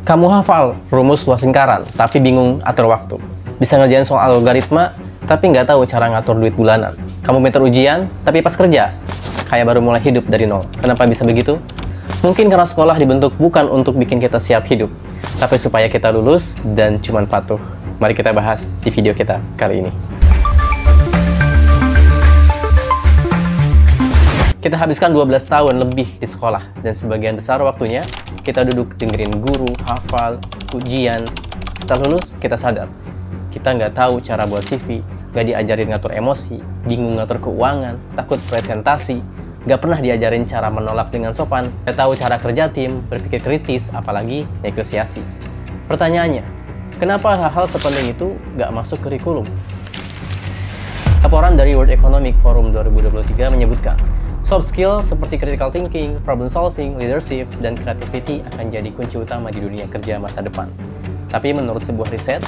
Kamu hafal rumus luas lingkaran, tapi bingung atur waktu. Bisa ngerjain soal algoritma, tapi nggak tahu cara ngatur duit bulanan. Kamu pintar ujian, tapi pas kerja, kayak baru mulai hidup dari nol. Kenapa bisa begitu? Mungkin karena sekolah dibentuk bukan untuk bikin kita siap hidup, tapi supaya kita lulus dan cuman patuh. Mari kita bahas di video kita kali ini. Kita habiskan 12 tahun lebih di sekolah, dan sebagian besar waktunya kita duduk dengerin guru, hafal, ujian. Setelah lulus, kita sadar kita nggak tahu cara buat CV, nggak diajarin ngatur emosi, bingung ngatur keuangan, takut presentasi, nggak pernah diajarin cara menolak dengan sopan, nggak tahu cara kerja tim, berpikir kritis, apalagi negosiasi. Pertanyaannya, kenapa hal-hal sepenting itu nggak masuk kurikulum? Laporan dari World Economic Forum 2023 menyebutkan, soft skill seperti critical thinking, problem solving, leadership, dan creativity akan jadi kunci utama di dunia kerja masa depan. Tapi menurut sebuah riset,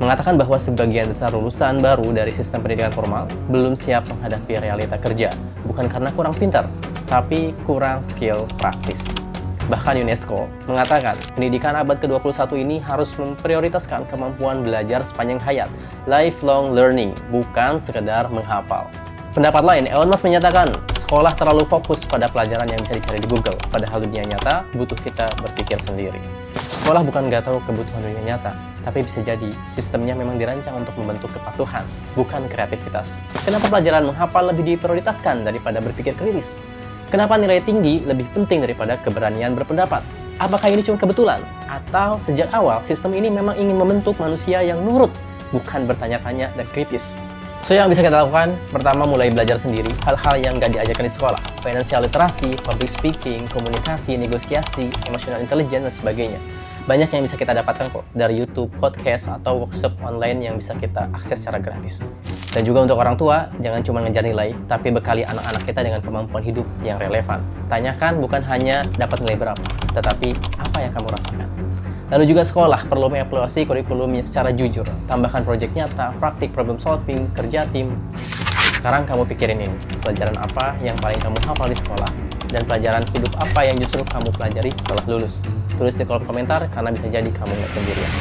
mengatakan bahwa sebagian besar lulusan baru dari sistem pendidikan formal belum siap menghadapi realita kerja, bukan karena kurang pintar, tapi kurang skill praktis. Bahkan UNESCO mengatakan pendidikan abad ke-21 ini harus memprioritaskan kemampuan belajar sepanjang hayat, lifelong learning, bukan sekedar menghafal. Pendapat lain, Elon Musk menyatakan sekolah terlalu fokus pada pelajaran yang bisa dicari di Google, padahal dunia nyata butuh kita berpikir sendiri. Sekolah bukan nggak tahu kebutuhan dunia nyata, tapi bisa jadi sistemnya memang dirancang untuk membentuk kepatuhan, bukan kreativitas. Kenapa pelajaran menghafal lebih diprioritaskan daripada berpikir kritis? Kenapa nilai tinggi lebih penting daripada keberanian berpendapat? Apakah ini cuma kebetulan? Atau sejak awal sistem ini memang ingin membentuk manusia yang nurut, bukan bertanya-tanya dan kritis? So, yang bisa kita lakukan, pertama mulai belajar sendiri hal-hal yang nggak diajarkan di sekolah. Financial literasi, public speaking, komunikasi, negosiasi, emotional intelligence, dan sebagainya. Banyak yang bisa kita dapatkan kok dari YouTube, podcast, atau workshop online yang bisa kita akses secara gratis. Dan juga untuk orang tua, jangan cuma ngejar nilai, tapi bekali anak-anak kita dengan kemampuan hidup yang relevan. Tanyakan bukan hanya dapat nilai berapa, tetapi apa yang kamu rasakan. Lalu juga sekolah perlu mengevaluasi kurikulumnya secara jujur. Tambahkan proyek nyata, praktik problem solving, kerja tim. Sekarang kamu pikirin ini, pelajaran apa yang paling kamu hafal di sekolah, dan pelajaran hidup apa yang justru kamu pelajari setelah lulus. Tulis di kolom komentar, karena bisa jadi kamu nggak sendirian.